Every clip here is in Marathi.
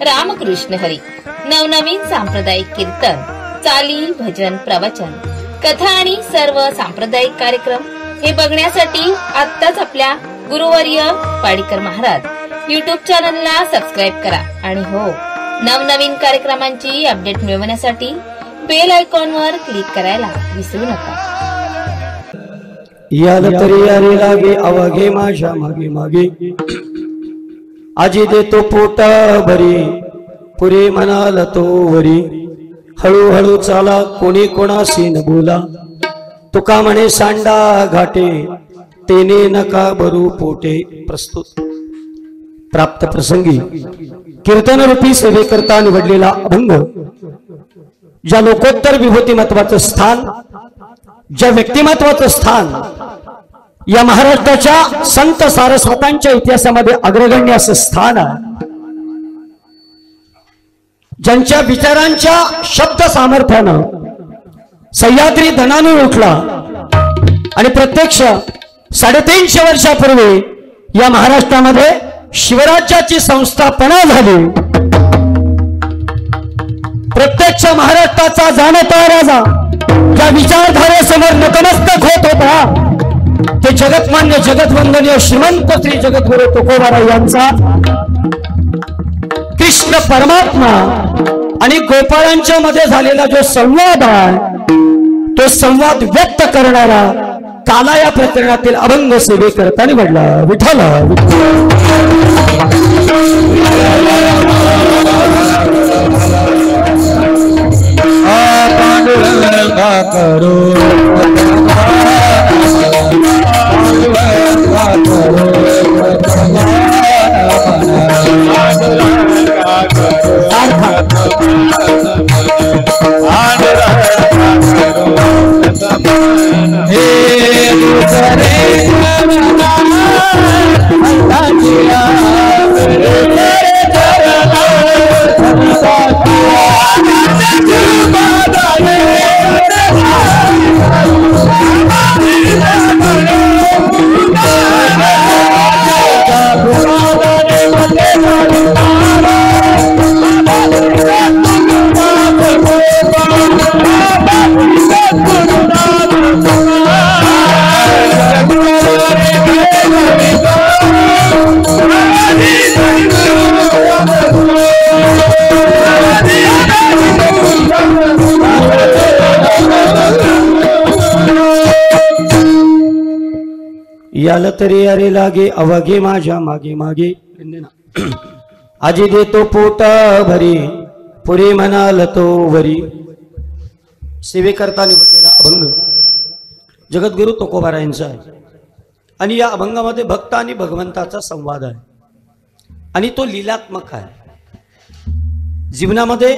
रामकृष्ण हरी, नवनवीन सांप्रदायिक कीर्तन, चाली, भजन, प्रवचन, कथा आणि सर्व सांप्रदायिक कार्यक्रम हे बघण्यासाठी आत्ताच आपल्या गुरुवर्य पाडीकर महाराज युट्यूब चॅनलला सबस्क्राईब करा आणि हो, नवनवीन कार्यक्रमांची अपडेट मिळवण्यासाठी बेल आयकॉनवर क्लिक करायला विसरू नका। याल तरी यारी लागे अवघे माझ्या मागे मागे, आजी देतो पोटा भरी, पुरे म्हणाल तो वरी, हळूहळू चाला कोणी कोणाशी न बोला, तुका म्हणे सांडा घाटे तेने नका भरू पोटे। प्रस्तुत प्राप्त प्रसंगी कीर्तन रूपी सेवेकरता निवडलेला अभंग, ज्या लोकोत्तर विभूती महत्वाचं स्थान, ज्या व्यक्तिमत्वाचं स्थान या महाराष्ट्राच्या संत सारस्वतांच्या इतिहासामध्ये अग्रगण्य असं स्थान आहे, ज्यांच्या विचारांच्या शब्द सामर्थ्यानं सह्याद्री धनाने उठला आणि प्रत्यक्ष 350 वर्षापूर्वी या महाराष्ट्रामध्ये शिवराज्याची संस्थापना झाली। प्रत्यक्ष महाराष्ट्राचा जाणता राजा ज्या विचारधारेसमोर नतमस्तक होत होता, ते जगतमान्य जगतवंदनीय श्रीमंत श्री जगद्गुरु तुकोबाराय यांचा कृष्ण परमात्मा आणि गोपाळांच्या मध्ये झालेला जो संवाद आहे, तो संवाद व्यक्त करणारा काला या प्रकरणातील अभंग सेवेकरता निवडला। विठ्ठल करो याल तरी अरे लागे अवघे माझ्या मागे मागे, आजी देतो पोटा भरी, पुरे म्हणाल तो वरी। सेवेकरता निवडलेला अभंग जगद्गुरु तुकोबारायांचा आहे आणि या अभंगामध्ये भक्त आणि भगवंताचा संवाद आहे आणि तो लीलात्मक आहे। जीवनामध्ये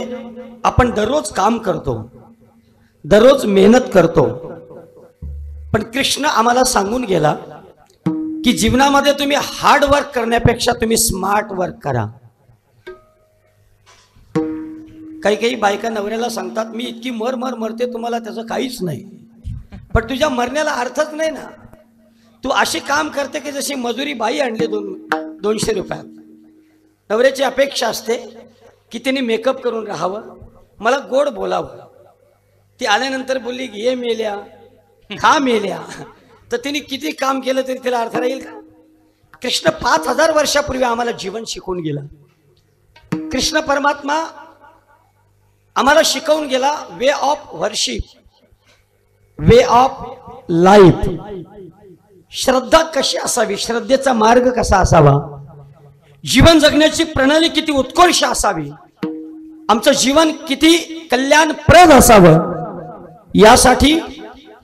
आपण दररोज काम करतो, दररोज मेहनत करतो, पण कृष्ण आम्हाला सांगून गेला की जीवनामध्ये तुम्ही हार्ड वर्क करण्यापेक्षा तुम्ही स्मार्ट वर्क करा। काही काही बायका नवऱ्याला सांगतात, मी इतकी मरते तुम्हाला त्याचं काहीच नाही, पण तुझ्या मरण्याला अर्थच नाही ना, तू अशी काम करते की जशी मजुरी बाई आणली 200 रुपयात। नवऱ्याची अपेक्षा असते की तिने मेकअप करून राहावं, मला गोड बोलावं। ती आल्यानंतर बोलली की ये मेल्या खा मेल्या, तर तिने किती काम केलं तरी तिला अर्थ राहील का? कृष्ण 5000 वर्षापूर्वी आम्हाला जीवन शिकवून गेला। कृष्ण परमात्मा आम्हाला शिकवून गेला way of worship, way of life. श्रद्धा कशी असावी, श्रद्धेचा मार्ग कसा असावा, जीवन जगण्याची प्रणाली किती उत्कर्ष असावी, आमचं जीवन किती कल्याणप्रद असावं, यासाठी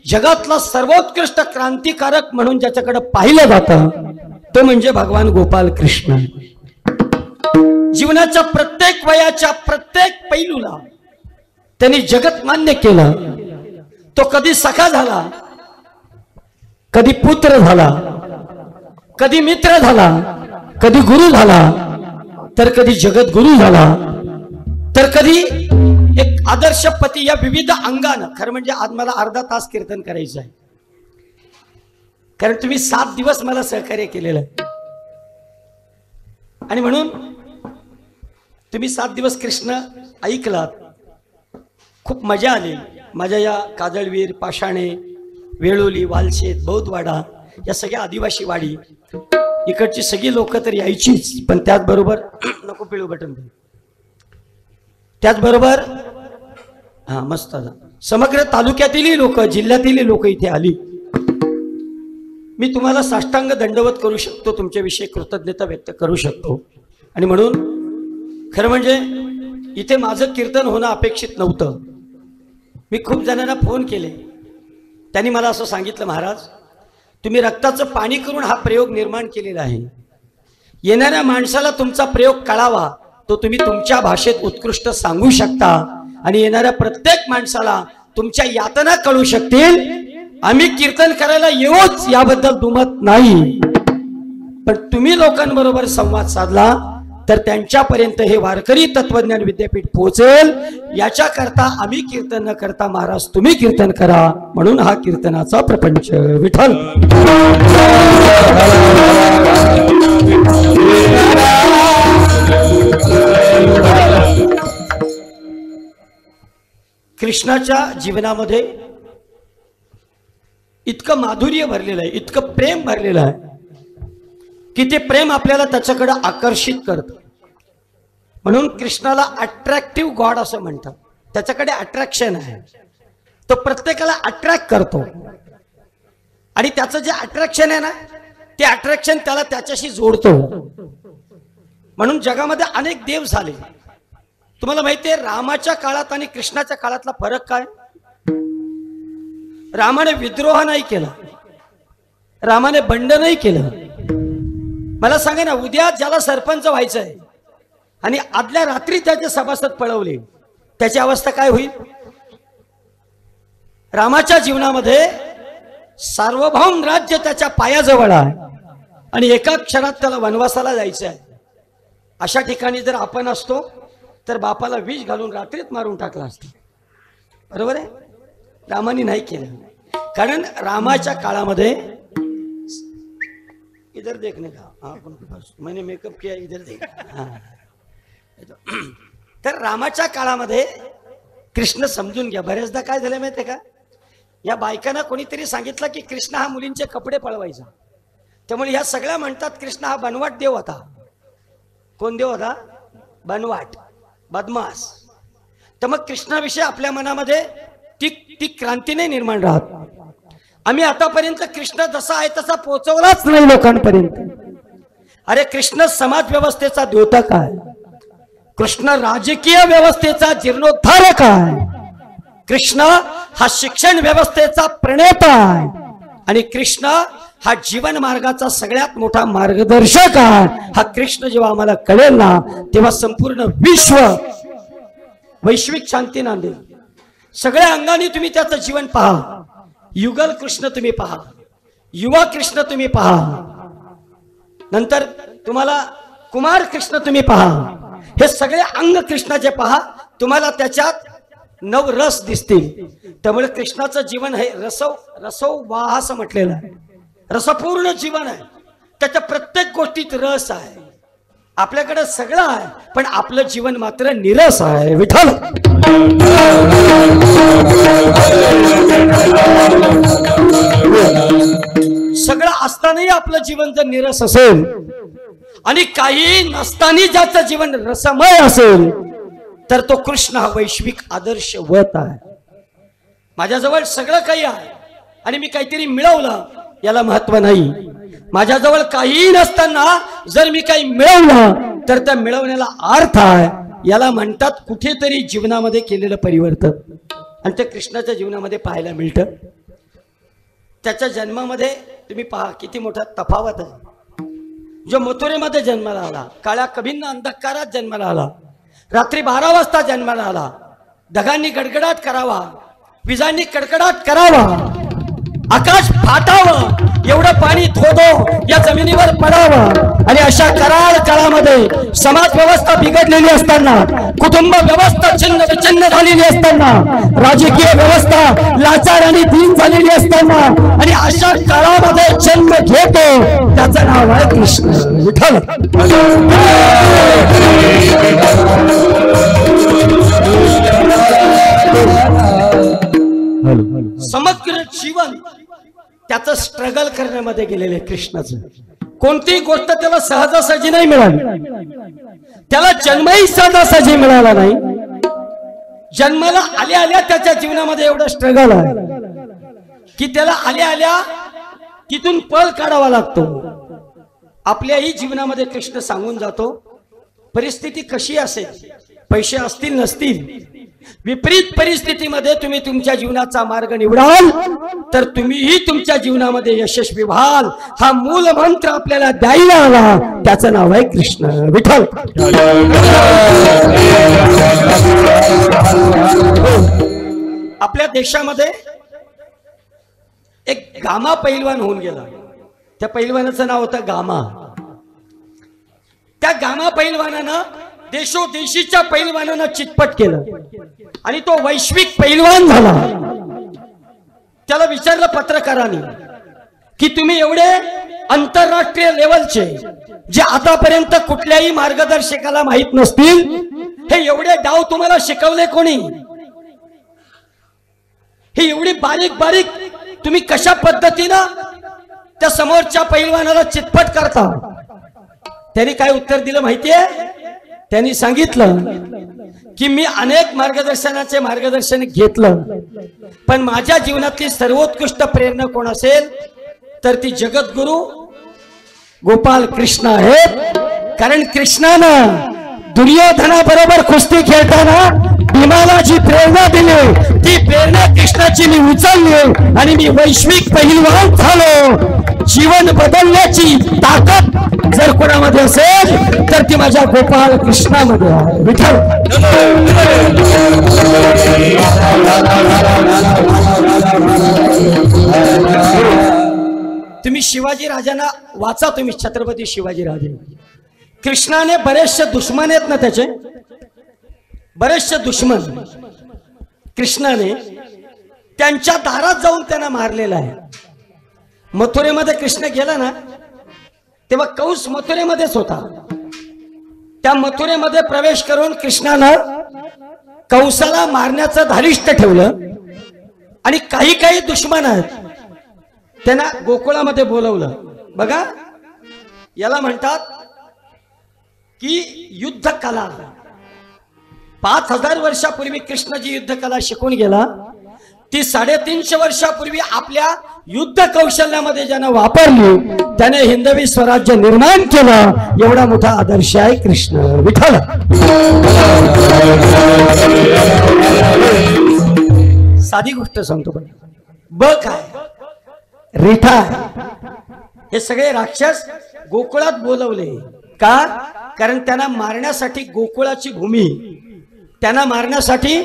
जगातला सर्वोत्कृष्ट क्रांतिकारक म्हणून ज्याच्याकडे पाहिलं जातं तो म्हणजे भगवान गोपाल कृष्ण। जीवनाच्या प्रत्येक वयाच्या प्रत्येक पैलूला त्यांनी जगत मान्य केलं। तो कधी सखा झाला, कधी पुत्र झाला, कधी मित्र झाला, कधी गुरु झाला, तर कधी जगद्गुरु झाला, तर कधी एक आदर्श पती। या विविध अंगानं, खरं म्हणजे आज मला अर्धा तास कीर्तन करायचं आहे, कारण तुम्ही 7 दिवस मला सहकार्य केलेलं आहे। आणि म्हणून तुम्ही 7 दिवस कृष्ण ऐकलात, खूप मजा आली. माझ्या या काजळवीर, पाषाणे, वेळोली, वालशेत, बौद्धवाडा या सगळ्या आदिवासी वाडी इकडची सगळी लोक तर यायचीच, पण त्याचबरोबर नको पिळू बटन, त्याचबरोबर हा मस्त समग्र तालुक्यातील लोक, जिल्ह्यातील लोक इथे आली. मी तुम्हाला साष्टांग दंडवत करू शकतो, तुमच्याविषयी कृतज्ञता व्यक्त करू शकतो. आणि म्हणून खरं म्हणजे इथे माझं कीर्तन होणं अपेक्षित नव्हतं. मी खूप जणांना फोन केले, त्यांनी मला असं सांगितलं, महाराज तुम्ही रक्ताचं पाणी करून हा प्रयोग निर्माण केलेला आहे. येणाऱ्या माणसाला तुमचा प्रयोग कळावा, तो तुम्ही तुमच्या भाषेत उत्कृष्ट सांगू शकता आणि येणाऱ्या प्रत्येक माणसाला तुमच्या यातना कळू शकतील. आम्ही कीर्तन करायला येऊच याबद्दल दुमत नाही, पण तुम्ही लोकांबरोबर संवाद साधला तर त्यांच्यापर्यंत हे वारकरी तत्वज्ञान विद्यापीठ पोहोचेल. याच्याकरता आम्ही कीर्तन न करता महाराज तुम्ही कीर्तन करा, म्हणून हा कीर्तनाचा प्रपंच. विठ्ठल कृष्णाच्या जीवनामध्ये इतकं माधुर्य भरलेलं आहे, इतकं प्रेम भरलेलं आहे की ते प्रेम आपल्याला त्याच्याकडे आकर्षित करतं. म्हणून कृष्णाला अट्रॅक्टिव्ह गॉड असं म्हणतात. त्याच्याकडे अट्रॅक्शन आहे, तो प्रत्येकाला अट्रॅक्ट करतो. आणि त्याचं जे अट्रॅक्शन आहे ना, ते अट्रॅक्शन त्याला त्याच्याशी जोडतो. म्हणून जगामध्ये अनेक देव झाले. तुम्हाला माहिती आहे रामाच्या काळात आणि कृष्णाच्या काळातला फरक काय? रामाने विद्रोह नाही केला, रामाने बंड नाही केलं. मला सांगा ना, उद्या ज्याला सरपंच व्हायचं आहे आणि आदल्या रात्री त्याचे सभासद पळवले, त्याची अवस्था काय होईल? रामाच्या जीवनामध्ये सार्वभौम राज्य त्याच्या पायाजवळ आहे आणि एका क्षणात त्याला वनवासाला जायचं आहे. अशा ठिकाणी जर आपण असतो तर बापाला विष घालून रात्रीत मारून टाकला असता. बरोबर आहे? रामाने नाही केलं, कारण रामाच्या काळामध्ये इधर देखने का, हाँ मैंने मेकअप किया, इधर देख. तर रामाच्या काळामध्ये कृष्ण समजून घ्या. बऱ्याचदा काय झालं माहितीये का, या बायकांना कोणीतरी सांगितलं की कृष्ण हा मुलींचे कपडे पळवायचा, त्यामुळे ह्या सगळ्या म्हणतात कृष्ण हा बनवाट देव होता. कोण देव होता? बनवाट, बदमाश. तर मग कृष्णाविषयी आपल्या मनामध्ये ती क्रांती नाही निर्माण राहत. आम्ही आतापर्यंत कृष्ण जसा आहे तसा पोहोचवलाच नाही लोकांपर्यंत. अरे कृष्ण समाज व्यवस्थेचा द्योतक आहे, कृष्ण राजकीय व्यवस्थेचा जीर्णोद्धारक आहे, कृष्ण हा शिक्षण व्यवस्थेचा प्रणेता आहे आणि कृष्ण हा जीवन मार्गाचा सगळ्यात मोठा मार्गदर्शक आहे. हा कृष्ण जेव्हा आम्हाला कळेल ना, तेव्हा संपूर्ण विश्व वैश्विक शांती नांदेल. सगळ्या अंगाने तुम्ही त्याचं जीवन पहा. युगल कृष्ण तुम्ही पहा, युवा कृष्ण तुम्ही पहा, नंतर तुम्हाला कुमार कृष्ण तुम्ही पहा. हे सगळे अंग कृष्णाचे पहा, तुम्हाला त्याच्यात नवरस दिसतील. त्यामुळे कृष्णाचं जीवन हे रसोवाह असं म्हटलेलं आहे. रसपूर्ण जीवन आहे, त्याच्या प्रत्येक गोष्टीत रस आहे. आपल्याकडे सगळं आहे, पण आपलं जीवन मात्र निरस आहे. विठ्ठल सगळं असतानाही आपलं जीवन जर निरस असेल आणि काही नसताना ज्याचं जीवन रसमय असेल तर तो कृष्ण हा वैश्विक आदर्शवत आहे. माझ्याजवळ सगळं काही आहे आणि मी काहीतरी मिळवलं याला महत्व नाही. माझ्याजवळ काही नसताना जर मी काही मिळवलं तर त्या मिळवण्याला अर्थ आहे. याला म्हणतात कुठेतरी जीवनामध्ये केलेलं परिवर्तन. आणि ते कृष्णाच्या जीवनामध्ये पाहायला मिळतं. त्याच्या जन्मामध्ये तुम्ही पहा किती मोठा तफावत आहे. जो मथुरेमध्ये जन्माला आला, काळ्या कभींना अंधकारात जन्माला आला, रात्री 12 वाजता जन्माला आला, ढगांनी गडगडाट करावा, विजांनी कडकडाट करावा, आकाश फाटावं, एवढं पाणी धोधो या जमिनीवर पडावं आणि अशा कराळ काळामध्ये समाज व्यवस्था बिघडलेली असताना, कुटुंब व्यवस्था छिन्न विच्छिन्न झालेली असताना, राजकीय व्यवस्था लाचार आणि दीन झालेली असताना आणि अशा काळामध्ये जन्म घेतो त्याचं नाव आहे कृष्ण. विठ्ठल त्याचं स्ट्रगल करण्यामध्ये गेलेले कृष्णाचं. कोणतीही गोष्ट त्याला सहजासहजी नाही मिळाली. त्याला जन्मही सहजासहजी मिळाला नाही. जन्माला आल्या आल्या त्याच्या जीवनामध्ये एवढं स्ट्रगल आहे की त्याला आल्या आल्या तिथून पळ काढावा लागतो. आपल्याही जीवनामध्ये कृष्ण सांगून जातो, परिस्थिती कशी असेल, पैसे असतील नसतील, विपरीत परिस्थितीमध्ये तुम्ही तुमच्या जीवनाचा मार्ग निवडाल तर तुम्हीही तुमच्या जीवनामध्ये यशस्वी व्हाल. हा मूल मंत्र आपल्याला द्यायला आला, त्याचं नाव आहे कृष्ण विठ्ठल. आपल्या देशामध्ये एक गामा पैलवान होऊन गेला. त्या पैलवानाचं नाव होतं गामा. त्या गामा पैलवानानं देशोदेशीच्या पैलवानानं चितपट केलं आणि तो वैश्विक पैलवान झाला. त्याला विचारलं पत्रकारांनी की तुम्ही एवढे आंतरराष्ट्रीय लेवलचे जे आतापर्यंत कुठल्याही मार्गदर्शकाला माहित नसतील, हे एवढे डाव तुम्हाला शिकवले कोणी? हे एवढी बारीक बारीक तुम्ही कशा पद्धतीनं त्या समोरच्या पैलवानाला चितपट करता? त्यांनी काय उत्तर दिलं माहितीये? त्यांनी सांगितलं की मी अनेक मार्गदर्शनाचे मार्गदर्शन घेतलं, पण माझ्या जीवनातली सर्वोत्कृष्ट प्रेरणा कोण असेल तर ती जगद्गुरु गोपाल कृष्ण आहेत. कारण कृष्णानं दुर्योधनाबरोबर कुस्ती खेळताना भीमाला जी प्रेरणा दिली ती प्रेरणा कृष्णाची मी उचलली आणि मी वैश्विक पहिलवान झालो. जीवन बदलण्याची ताकद जर कोणामध्ये असेल तर ती माझ्या गोपाल कृष्णामध्ये आहे. विठ्ठल. तुम्ही शिवाजी राजांना वाचा, तुम्ही छत्रपती शिवाजी राजे. कृष्णाने बरेचसे दुश्मन आहेत ना, त्याचे बरेचसे दुश्मन कृष्णाने त्यांच्या दारात जाऊन त्यांना मारलेला आहे. मथुरेमध्ये कृष्ण गेला ना तेव्हा कंस मथुरेमध्येच होता. त्या मथुरेमध्ये प्रवेश करून कृष्णानं कंसाला मारण्याचं धारिष्ट ठेवलं आणि काही काही दुश्मन आहेत त्यांना गोकुळामध्ये बोलवलं. बघा, याला म्हणतात की युद्ध कला. 5000 वर्षापूर्वी कृष्ण जी युद्ध कला शिकून गेला ती 350 वर्षापूर्वी आपल्या युद्ध कौशल्यामध्ये ज्यानं वापरली त्याने हिंदवी स्वराज्य निर्माण केलं. एवढा मोठा आदर्श आहे कृष्ण विठ्ठल. साधी गोष्ट सांगतो पण ब काय रिठा, हे सगळे राक्षस गोकुळात बोलवले का? कारण त्यांना मारण्यासाठी गोकुळाची भूमी, त्यांना मारण्यासाठी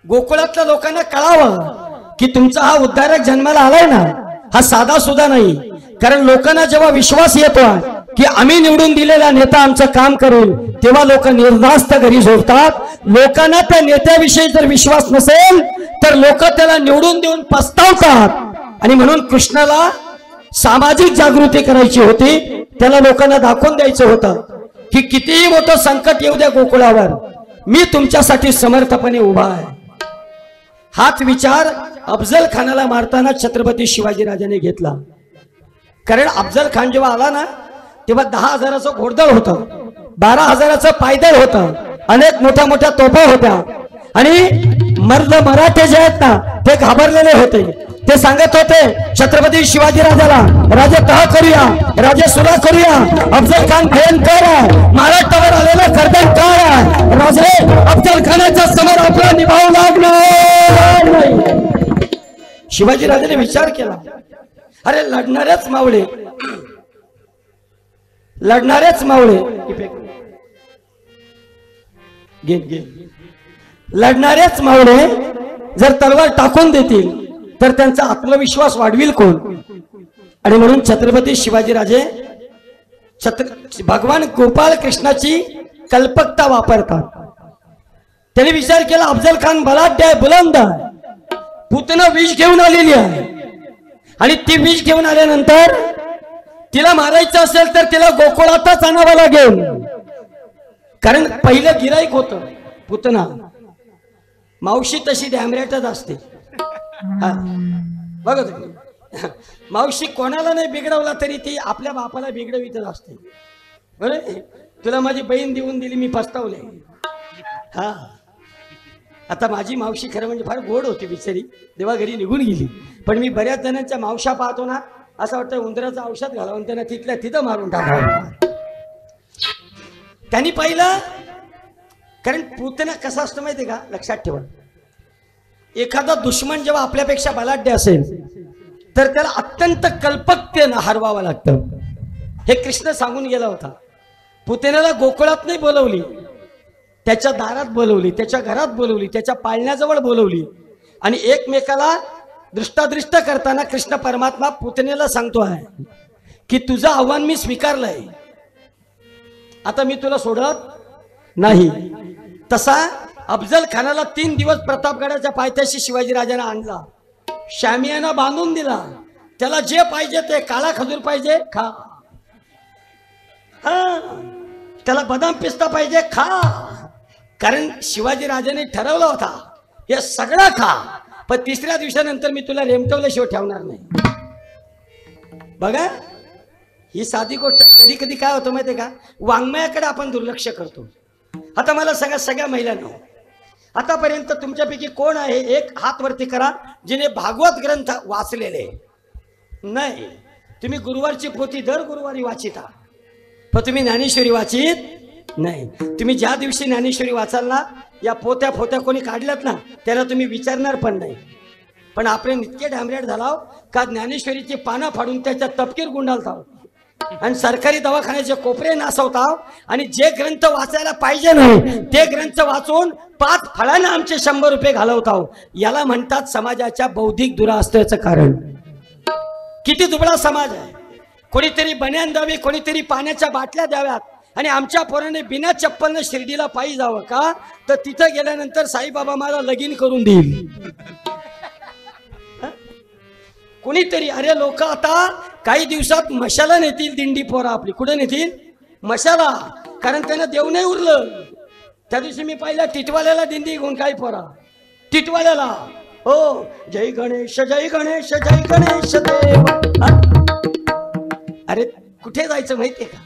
गोकुळातल्या लोकांना कळावं की तुमचा हा उद्धारक जन्माला आलाय ना, हा साधा सुद्धा नाही. कारण लोकांना जेव्हा विश्वास येतो की आम्ही निवडून दिलेला नेता आमचं काम करेल तेव्हा लोक निर्धास्त घरी झोपतात. लोकांना त्या नेत्याविषयी जर विश्वास नसेल तर लोक त्याला निवडून देऊन पस्तावतात. आणि म्हणून कृष्णाला सामाजिक जागृती करायची होती. त्याला लोकांना दाखवून द्यायचं होतं की कितीही मोठं संकट येऊ द्या गोकुळावर, मी तुमच्यासाठी समर्थपणे उभा आहे. हाच विचार अफजल खानाला मारताना छत्रपती शिवाजी राजाने घेतला. कारण अफजल खान जेव्हा आला ना तेव्हा 10,000चं घोडदळ होतं, 12,000चं पायदळ होतं, अनेक मोठ्या मोठ्या तोफा होत्या आणि मर्द मराठे जे आहेत ना ते घाबरलेले होते. ते सांगत होते छत्रपती शिवाजी राजाला, राजे तह करूया, राजे सुरा करूया, अफजल खान भयंकर आहे, महाराष्ट्रावर आलेला गर्दन काळ आहे, राजे अफजल खानाच्या समोर आपला निभावू लागणार नाही. शिवाजी राजाने विचार केला, अरे लढणारेच मावळे, लढणारेच मावळे लढणारेच मावळे जर तलवार टाकून देतील तर त्यांचा आत्मविश्वास वाढविल कोण? आणि म्हणून छत्रपती शिवाजीराजे भगवान गोपाल कृष्णाची कल्पकता वापरतात. त्यांनी विचार केला अफजल खान बलाढ्य आहे, बुलंद आहे, पुतना विष घेऊन आलेली आहे आणि ती विष घेऊन आल्यानंतर तिला मारायचं असेल तर तिला गोकुळातच आणावं लागेल. कारण पहिलं गिराईक होतं पुतना, मावशी तशी डॅमरेटच असते. बघा तुम्ही, मावशी कोणाला नाही बिघडवला तरी ती आपल्या बापाला बिघडवीतच असते. बरं, तुला माझी बहीण देऊन दिली, मी पस्तावले. हा, आता माझी मावशी खरं म्हणजे फार गोड होती बिचारी, देवा घरी निघून गेली. पण मी बऱ्याच जणांच्या मावशा पाहतो ना, असं वाटतं उंदराचं औषध घालावून त्यांना तिथल्या तिथं मारून टाकावं. त्यांनी पाहिलं, कारण पुतना कसा असतो माहिती का, लक्षात ठेवा. एखादा दुश्मन जेव्हा आपल्यापेक्षा बलाढ्य असेल तर त्याला अत्यंत कल्पकतेनं हरवावं लागतं. हे कृष्ण सांगून गेला होता. पुतण्याला गोकुळात नाही बोलवली, त्याच्या दारात बोलवली, त्याच्या घरात बोलवली, त्याच्या पाळण्याजवळ बोलवली. आणि एकमेकाला दृष्टादृष्ट करताना कृष्ण परमात्मा पुतण्याला सांगतो आहे की तुझं आव्हान मी स्वीकारलंय, आता मी तुला सोडत नाही. तसा अफजल खानाला 3 दिवस प्रतापगडाच्या पायथ्याशी शिवाजी राजाने आणला, शामियाना बांधून दिला. त्याला जे पाहिजे ते, काळा खजूर पाहिजे खा, हा, त्याला बदाम पिस्ता पाहिजे खा. कारण शिवाजी राजाने ठरवला होता हे सगळं खा, पण 3ऱ्या दिवसानंतर मी तुला रेमटवल्याशिवाय ठेवणार नाही. बघा, ही साधी गोष्ट. कधी कधी काय होतं माहितीये का, वाङ्मयाकडे आपण दुर्लक्ष करतो. आता मला सांगा सगळ्या महिलांना, आतापर्यंत तुमच्यापैकी कोण आहे, एक हात वरती करा जिने भागवत ग्रंथ वाचलेले नाही. तुम्ही गुरुवारची पोथी दर गुरुवारी वाचिता, पण तुम्ही ज्ञानेश्वरी वाचित नाही. तुम्ही ज्या दिवशी ज्ञानेश्वरी वाचाल ना, या पोत्या फोत्या कोणी काढल्यात ना, त्याला तुम्ही विचारणार पण नाही. पण आपण इतके डांबरेट झालाव का ज्ञानेश्वरीची पानं फाडून त्याच्या तपकीर गुंडालताव आणि सरकारी दवाखान्याचे कोपरे नासवताव आणि जे ग्रंथ वाचायला पाहिजे नाही ते ग्रंथ वाचून 5 फळांना आमचे 100 रुपये घालवताव. याला म्हणतात समाजाच्या बौद्धिक दुरावस्थेचं कारण. किती दुबळा समाज आहे. कोणीतरी बन्यान द्यावी, कोणीतरी पाण्याच्या बाटल्या द्याव्यात, आणि आमच्या पोराने बिना चप्पलनं शिर्डीला पायी जावं का, तर तिथं गेल्यानंतर साईबाबा मला लगीन करून देईल. कोणीतरी, अरे लोक आता काही दिवसात मशाला नेतील दिंडी पोरा आपली. कुठे नेतील? मशाला. कारण त्यांना देव नाही उरलं. त्या दिवशी मी पाहिलं टिटवाल्याला दिंडी घेऊन काही पोरा टिटवाल्याला, हो जय गणेश जय गणेश जय गणेश देव. अरे कुठे जायचं माहितीये का,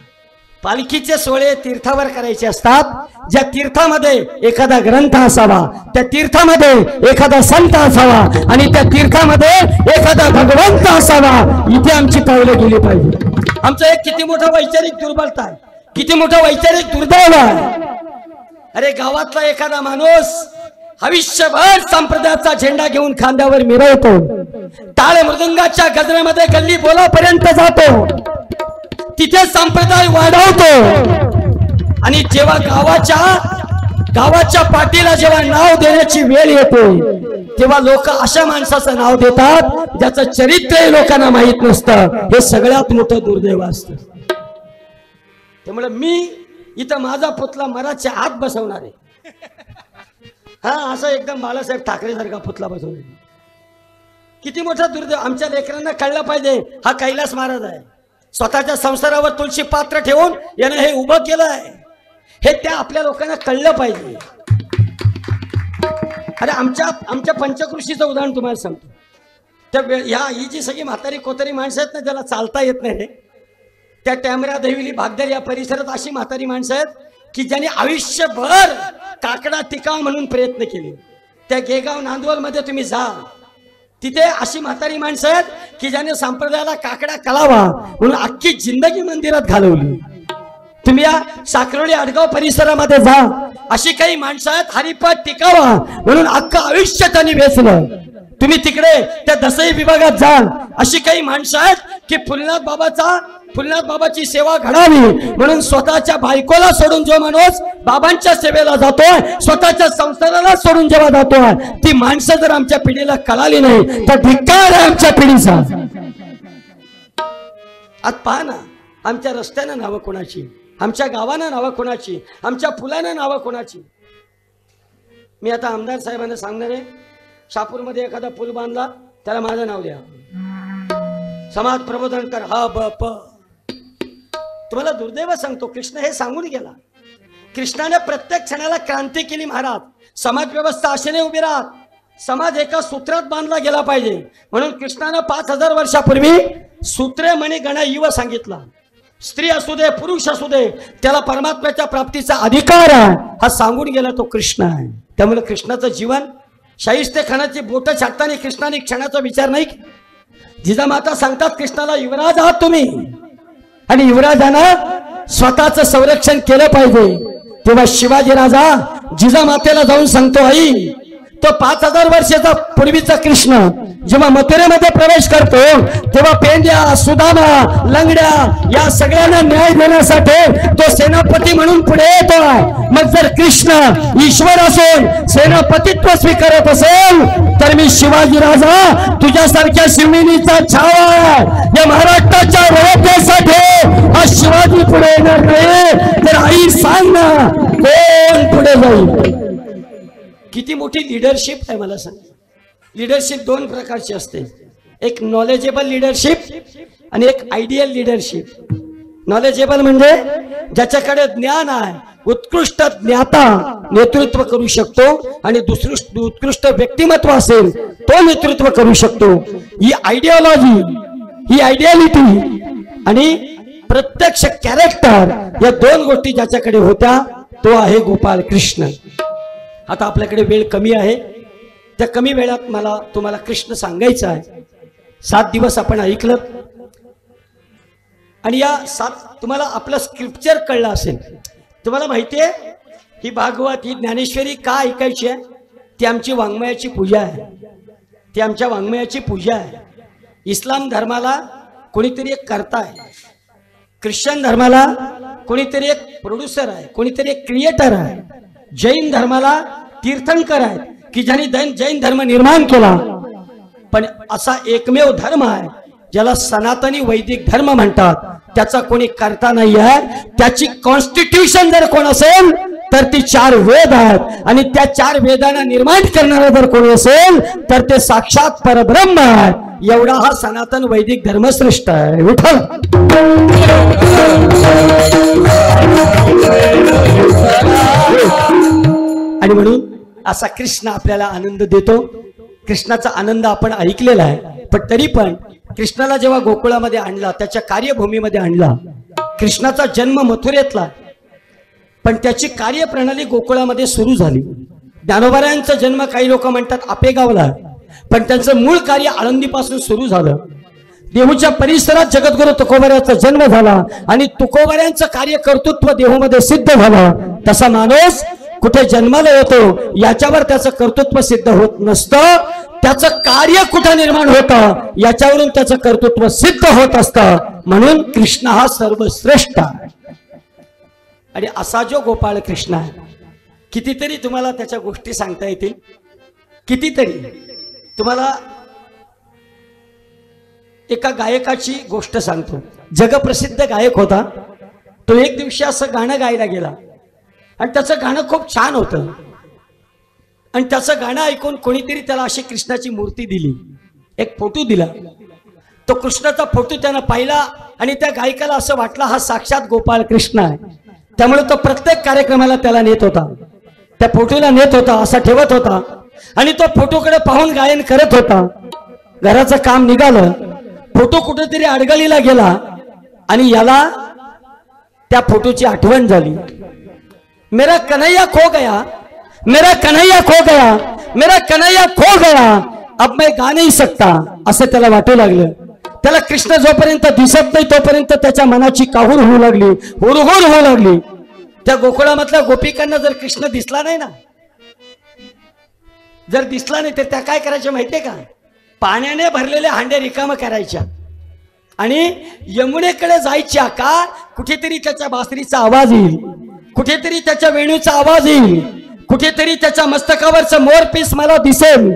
पालखीचे सोहळे तीर्थावर करायचे असतात. ज्या तीर्थामध्ये एखादा ग्रंथ असावा, त्या तीर्थामध्ये एखादा संत असावा, आणि त्या तीर्थामध्ये एखादा भगवंत असावा. इथे आमची पावलं गेली पाहिजे. आमचं एक किती मोठा वैचारिक दुर्बलता आहे, किती मोठा वैचारिक दुर्दैव आहे. अरे गावातला एखादा माणूस आयुष्यभर संप्रदायाचा झेंडा घेऊन खांद्यावर मिरवतो, टाळ मृदंगाच्या गजरामध्ये गल्ली बोलापर्यंत जातो, तिथे संप्रदाय वाढवतो. आणि जेव्हा गावाच्या पाठीला जेव्हा नाव देण्याची वेळ येते, तेव्हा लोक अशा माणसाचं नाव देतात ज्याचं चरित्र लोकांना माहित नसतं. हे सगळ्यात मोठं दुर्दैव असतं. त्यामुळे मी इथं माझा पुतला मराठच्या आत बसवणार आहे. हा, असं एकदम बाळासाहेब ठाकरे सारखा पुतला बसवणार. किती मोठा दुर्दैव. आमच्या लेकरांना कळलं पाहिजे हा कैलास महाराज आहे. स्वतःच्या संसारावर तुळशी पात्र ठेवून यानं हे उभं केलं आहे. हे त्या आपल्या लोकांना कळलं पाहिजे. अरे आमच्या पंचकृषीचं उदाहरण तुम्हाला सांगतो. त्या ही जी सगळी म्हातारी कोतारी माणसं आहेत ना, ज्याला चालता येत नाही रे, त्या टॅमरा देविली भागदर या परिसरात अशी म्हातारी माणसं आहेत की ज्यांनी आयुष्यभर काकडा टिकाव म्हणून प्रयत्न केले. त्या गेगाव नांदवल मध्ये तुम्ही जा, तिथे अशी म्हातारी माणसं आहेत की ज्याने संप्रदायाला काकडा कलावा म्हणून अख्खी जिंदगी मंदिरात घालवली. तुम्ही या साखरोळी आडगाव परिसरामध्ये जा, अशी काही माणसं आहेत हरिपाठ टिकावा म्हणून अख्खं आयुष्य त्यांनी वेचलं. तुम्ही तिकडे त्या दसई विभागात जाल, अशी काही माणसं आहेत की फुलनाथ बाबाची सेवा घडावी म्हणून स्वतःच्या बायकोला सोडून जो माणूस बाबांच्या सेवेला जातोय, स्वतःच्या संसाराला सोडून जेव्हा जातोय, ती माणसं जर आमच्या पिढीला कळाली नाही तर धिक्कार आहे आमच्या पिढीचा. आज पहा ना, आमच्या रस्त्यानं नावं कोणाची, आमच्या गावानं नावं कोणाची, आमच्या फुलानं नावं कोणाची. मी आता आमदार साहेबांना सांगणार आहे, शहापूरमध्ये एखादा पूल बांधला त्याला माझं नाव द्या, समाज प्रबोधन कर. हा ब प. तुम्हाला दुर्दैव सांगतो, कृष्ण हे सांगून गेला. कृष्णाने प्रत्येक क्षणाला क्रांती केली. महाराज समाज व्यवस्था अशी नाही उभी राहत. समाज एका सूत्रात बांधला गेला पाहिजे, म्हणून कृष्णानं 5000 वर्षापूर्वी सूत्रे म्हणे गणा इव सांगितला. स्त्री असू दे पुरुष असू दे त्याला परमात्म्याच्या प्राप्तीचा अधिकार आहे हा सांगून गेला तो कृष्ण आहे. त्यामुळे कृष्णाचं जीवन शाहिस्ते खानाची बोट छाटताना कृष्णाने क्षणाचा विचार नाही. जिजामाता सांगतात कृष्णाला युवराज आहात तुम्ही आणि युवराजानं स्वतःचं संरक्षण केलं पाहिजे. तेव्हा शिवाजी राजा जिजामातेला जाऊन सांगतो आई तो 5000 वर्षाचा पूर्वीचा कृष्ण जेव्हा मथुरेमध्ये प्रवेश करतो तेव्हा पेंड्या सुदामा लंगड्या या सगळ्यांना न्याय देण्यासाठी तो सेनापती म्हणून पुढे येतोय. मग जर कृष्ण ईश्वर असून सेनापतित्व स्वीकारत असेल तर मी शिवाजी राजा तुझ्यासारख्या शिवमिनीचा छावा या महाराष्ट्राच्या व्यवस्थेसाठी हा शिवाजी पुढे येणार नाही. तर आई सांग ना कोण पुढे जाईल. किती मोठी लिडरशिप आहे मला सांग. लिडरशिप 2 प्रकारची असते, एक नॉलेजेबल लिडरशिप आणि एक आयडियल लिडरशिप. नॉलेजेबल म्हणजे ज्याच्याकडे ज्ञान आहे, उत्कृष्ट ज्ञाता नेतृत्व करू शकतो आणि उत्कृष्ट व्यक्तिमत्व असेल तो नेतृत्व करू शकतो. ही आयडिओलॉजी, ही आयडियालिटी आणि प्रत्यक्ष कॅरेक्टर या 2 गोष्टी ज्याच्याकडे होत्या तो आहे गोपाळ कृष्ण. आता आपल्याकडे वेळ कमी आहे, त्या कमी वेळात मला तुम्हाला कृष्ण सांगायचं आहे. 7 दिवस आपण ऐकलं आणि या 7 तुम्हाला आपलं स्क्रिप्चर कळलं असेल. तुम्हाला माहिती आहे ही भागवत ही ज्ञानेश्वरी का ऐकायची आहे? ती आमची वाङ्मयाची पूजा आहे, ती आमच्या वाङ्मयाची पूजा आहे. इस्लाम धर्माला कोणीतरी एक कर्ता आहे, ख्रिश्चन धर्माला कोणीतरी एक प्रोड्युसर आहे, कोणीतरी एक क्रिएटर आहे, जैन धर्माला तीर्थंकर आहेत की ज्यांनी जैन धर्म निर्माण केला. पण असा एकमेव धर्म आहे ज्याला सनातनी वैदिक धर्म म्हणतात, त्याचा कोणी करता नाही आहे. त्याची कॉन्स्टिट्यूशन जर कोण असेल तर ती 4 वेद आहेत आणि त्या 4 वेदांना निर्माण करणारा जर कोणी असेल तर ते साक्षात परब्रह्म आहे. एवढा हा सनातन वैदिक धर्मश्रेष्ठ आहे. विठ्ठल आणि म्हणून असा कृष्ण आपल्याला आनंद देतो. कृष्णाचा आनंद आपण ऐकलेला आहे, पण तरी पण कृष्णाला जेव्हा गोकुळामध्ये आणला, त्याच्या कार्यभूमीमध्ये आणला, कृष्णाचा जन्म मथुरेतला, पण त्याची कार्यप्रणाली गोकुळामध्ये सुरू झाली. ज्ञानोबारायांचा जन्म काही लोक म्हणतात आपेगावला, पण त्यांचं मूळ कार्य आळंदीपासून सुरू झालं. देहूच्या परिसरात जगद्गुरु तुकोबाऱ्याचा जन्म झाला आणि तुकोबाऱ्यांचं कार्य कर्तृत्व देहूमध्ये सिद्ध झालं. तसा माणूस कुठे जन्माला येतो याच्यावर त्याचं कर्तृत्व सिद्ध होत नसतं, त्याचं कार्य कुठे निर्माण होतं याच्यावरून त्याचं कर्तृत्व सिद्ध होत असतं. म्हणून कृष्ण हा सर्वश्रेष्ठ आहे. आणि असा जो गोपाळ कृष्ण आहे, कितीतरी तुम्हाला त्याच्या गोष्टी सांगता येतील. कितीतरी तुम्हाला एका गायकाची गोष्ट सांगतो. जगप्रसिद्ध गायक होता तो. एक दिवशी असं गाणं गायला गेला आणि त्याचं गाणं खूप छान होतं आणि त्याचं गाणं ऐकून कोणीतरी त्याला अशी कृष्णाची मूर्ती दिली, एक फोटो दिला. तो कृष्णाचा फोटो त्यानं पाहिला आणि त्या गायकाला असं वाटलं हा साक्षात गोपाळ कृष्ण आहे. त्यामुळे तो प्रत्येक कार्यक्रमाला त्याला नेत होता, त्या फोटोला नेत होता, असा ठेवत होता आणि तो फोटोकडे पाहून गायन करत होता. घराचं काम निघालं, फोटो कुठेतरी अडगळीला गेला आणि याला त्या फोटोची आठवण झाली. मेरा कन्हैया खो गया, मेरा कन्हैया खो गया, मेरा कन्हैया खो गया, अब मैं गा नहीं सकता असं त्याला वाटू लागलं. त्याला कृष्ण जोपर्यंत दिसत नाही तोपर्यंत त्याच्या मनाची काहूर होऊ लागली, हुरहुर होऊ लागली. त्या गोकुळामधल्या गोपिकांना जर कृष्ण दिसला नाही ना, जर दिसला नाही तर त्या काय करायच्या माहितीये का? पाण्याने भरलेले हांडे रिकाम करायच्या आणि यमुनेकडे जायच्या. का? कुठेतरी त्याच्या बासरीचा आवाज येईल, कुठेतरी त्याच्या वेणूचा आवाज येईल, कुठेतरी त्याच्या मस्तकावरचं मोरपीस मला दिसेल,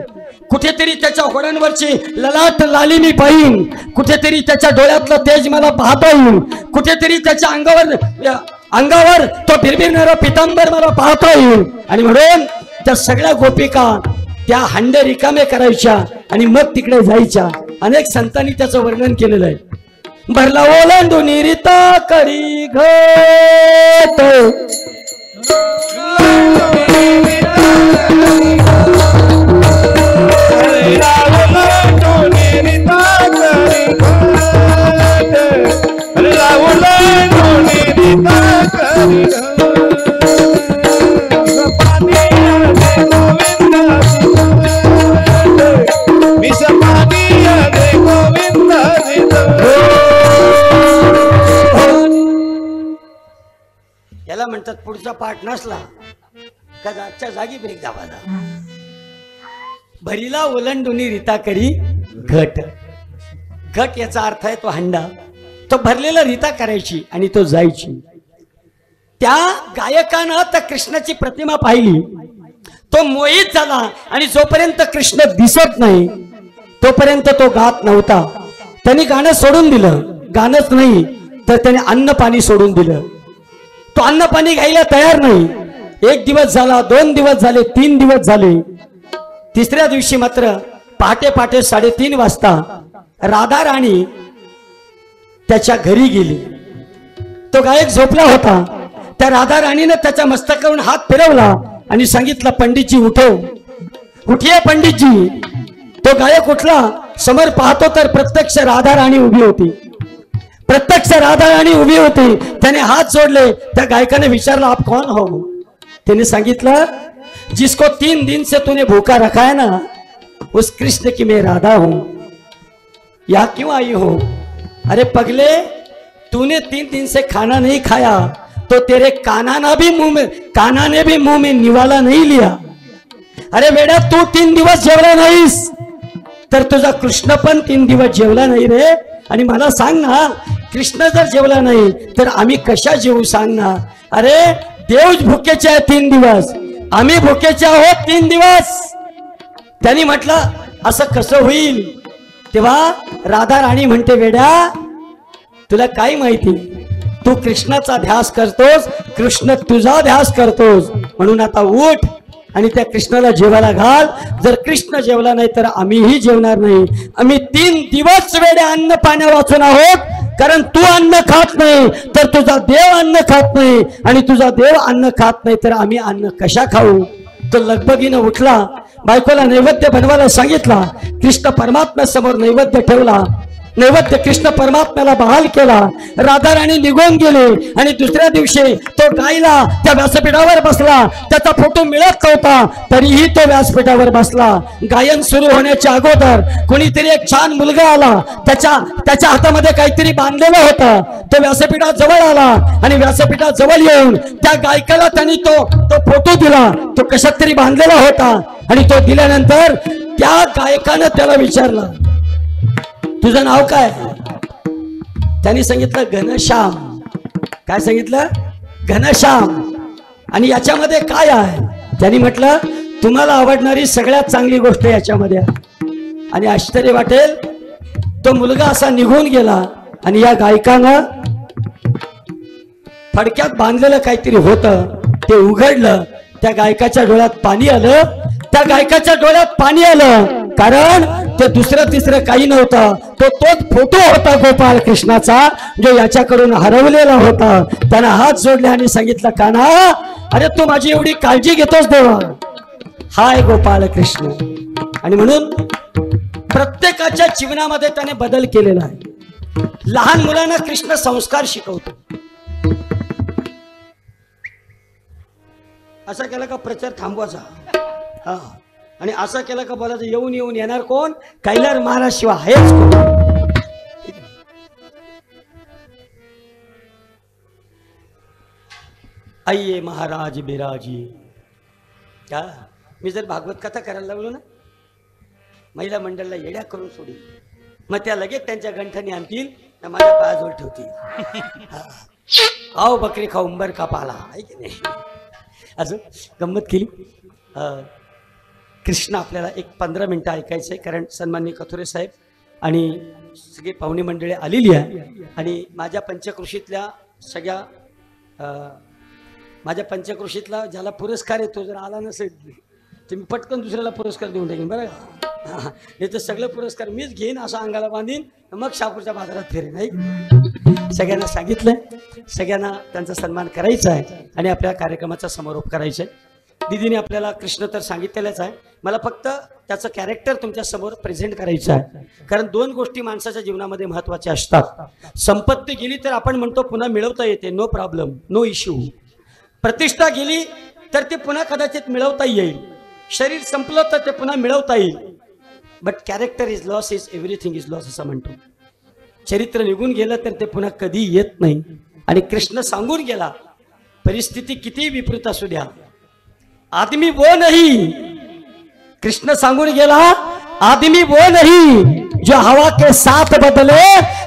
कुठेतरी त्याच्या घोड्यांवरची ललाट लाली मी पाहीन, कुठेतरी त्याच्या डोळ्यातलं तेज मला पाहता येईल, कुठेतरी त्याच्या अंगावर तो भिरभिरणारा पितांबर मला पाहता येईल. आणि म्हणून त्या सगळ्या गोपिका त्या हांडे रिकामे करायच्या आणि मग तिकडे जायच्या. अनेक संतांनी त्याचं वर्णन केलेलं आहे. भरला ओलांडून रीता करी घट, म्हणतात पुढचा पाठ नसला का जागच्या जागी ब्रेक दाबायला. भरीला ओलांडुनी रीता करी घट. घट याचा अर्थ आहे तो हंडा. तो भरलेला रीता करायची आणि तो जायची. त्या गायकानं त्या कृष्णाची प्रतिमा पाहिली, तो मोहित झाला आणि जोपर्यंत कृष्ण दिसत नाही तोपर्यंत तो गात नव्हता. त्यांनी गाणं सोडून दिलं. गाणंच नाही तर त्याने अन्न पाणी सोडून दिलं. तो अन्न पाणी घ्यायला तयार नाही. 1 दिवस झाला, 2 दिवस झाले, 3 दिवस झाले. तिसऱ्या दिवशी मात्र पहाटे 3:30 वाजता राधा राणी त्याच्या घरी गेली. तो गायक झोपला होता. त्या राधा राणीने त्याच्या मस्तकावरून हात फिरवला आणि सांगितलं, पंडितजी उठो. उठिये पंडितजी. तो गायक उठला. समोर पाहतो तर प्रत्यक्ष राधा राणी उभी होती. प्रत्यक्ष राधा राणी उभी होती. त्याने हात जोडले. त्या गायकाने विचारलं, आप कौन हो? त्याने सांगितलं, जिसको 3 दिन से तूने भूखा रखा है ना, उस कृष्ण की मैं राधा हूं. या क्यों आई हो? अरे पगले, तूने 3 दिन से खाना नहीं खाया तो तेरे काना ने भी मुंह में निवाला नहीं लिया. अरे बेटा, तू 3 दिवस जेवला नाहीस तर तुझा कृष्ण पण 3 दिवस जेवला नाही रे. आणि मला सांग ना, कृष्ण जर जेवला नाही तर आम्ही कशा जेवू सांग ना. अरे देव भुकेचे आहे 3 दिवस, आम्ही भुकेचे आहोत 3 दिवस. त्यांनी म्हटलं, असं कसं होईल? तेव्हा राधा राणी म्हणते, वेड्या, तुला काय माहिती? तू कृष्णाचा ध्यास करतोस, कृष्ण तुझा ध्यास करतोस. म्हणून आता उठ आणि त्या कृष्णाला जेवायला घाल. जर कृष्ण जेवला नाही तर आम्हीही जेवणार नाही. आम्ही 3 दिवस वेड्या अन्न पाण्या वाचून आहोत. कारण तू अन्न खात नाही तर तुझा देव अन्न खात नाही, आणि तुझा देव अन्न खात नाही तर आम्ही अन्न कशा खाऊ? तो लगबगीनं उठला. बायकोला नैवेद्य बनवायला सांगितला. कृष्ण परमात्मा समोर नैवेद्य ठेवला. नैवेद्य कृष्ण परमात्म्याला बहाल केला. राधा राणी निघून गेली आणि दुसऱ्या दिवशी तो गायला त्या व्यासपीठावर बसला. त्याचा फोटो मिळत नव्हता तरीही तो व्यासपीठावर बसला. गायन सुरू होण्याच्या अगोदर कोणीतरी एक छान मुलगा आला. त्याच्या हातामध्ये काहीतरी बांधलेलं होतं. तो व्यासपीठात जवळ आला आणि व्यासपीठात जवळ येऊन त्या गायकाला त्यांनी तो फोटो दिला. तो कशात तरी बांधलेला होता आणि तो दिल्यानंतर त्या गायकानं त्याला विचारलं, तुझं नाव काय? त्यांनी सांगितलं, घनश्याम. काय सांगितलं? घनश्याम. आणि याच्यामध्ये काय आहे? त्यांनी म्हटलं, तुम्हाला आवडणारी सगळ्यात चांगली गोष्ट याच्यामध्ये आहे. आणि आश्चर्य वाटेल, तो मुलगा असा निघून गेला आणि या गायकानं फडक्यात बांधलेलं काहीतरी होतं ते उघडलं. त्या गायकाच्या डोळ्यात पाणी आलं. त्या गायकाच्या डोळ्यात पाणी आलं कारण ते दुसरं तिसरं काही नव्हतं. तोच फोटो होता गोपाळ कृष्णाचा, जो याच्याकडून हरवलेला होता. त्यानं हात जोडले आणि सांगितलं, कान्हा, अरे तू माझी एवढी काळजी घेतोस देवा, हाय गोपाळ कृष्ण. आणि म्हणून प्रत्येकाच्या जीवनामध्ये त्याने बदल केलेला आहे. लहान मुलांना कृष्ण संस्कार शिकवतो. असा केला का प्रचार थांबवायचा, हा, आणि असं केलं का बोलायचं, येऊन येणार कोण? कैलार महाराज शिवाय हेच कोण? आइये महाराज बिराजी. का मी जर भागवत कथा करायला लागलो ना, महिला मंडळाला येड्या करून सोडी, मग त्या लगेच त्यांच्या गंठणी आणतील, माझ्या पायाजवळ ठेवतील. आओ बकरी खाऊ उंबर का पाला, आहे की नाही? अजून गंमत केली. कृष्ण आपल्याला एक 15 मिनिटं ऐकायचं आहे, कारण सन्माननीय कथोरे साहेब आणि सगळी पाहुणी मंडळी आलेली आहे. आणि माझ्या पंचकृषीतला ज्याला पुरस्कार येतो, जर आला नसेल तर मी पटकन दुसऱ्याला पुरस्कार देऊन टाकेन, बरं का? नाही तर सगळं पुरस्कार मीच घेईन, असं अंगाला बांधीन, मग शहापूरच्या बाजारात फिरेन. नाही, सगळ्यांना सांगितलंय, सगळ्यांना त्यांचा सन्मान करायचा आहे आणि आपल्या कार्यक्रमाचा समारोप करायचा आहे. दीदीने आपल्याला कृष्ण तर सांगितलेलंच आहे, मला फक्त त्याचं कॅरेक्टर तुमच्या समोर प्रेझेंट करायचं आहे. कारण 2 गोष्टी माणसाच्या जीवनामध्ये महत्त्वाच्या असतात. संपत्ती गेली तर आपण म्हणतो पुन्हा मिळवता येते, नो प्रॉब्लेम, नो इश्यू. प्रतिष्ठा गेली तर ते पुन्हा कदाचित मिळवता येईल. शरीर संपलं तर ते पुन्हा मिळवता येईल. But character is loss, is everything is loss असं म्हणतो. चरित्र निघून गेलं तर ते पुन्हा कधी येत नाही. आणि कृष्ण सांगून गेला, परिस्थिती किती विपरीत असू द्या, आदमी वो नहीं, कृष्ण सांगून गेला, आदमी वो नहीं जो हवा के साथ बदले,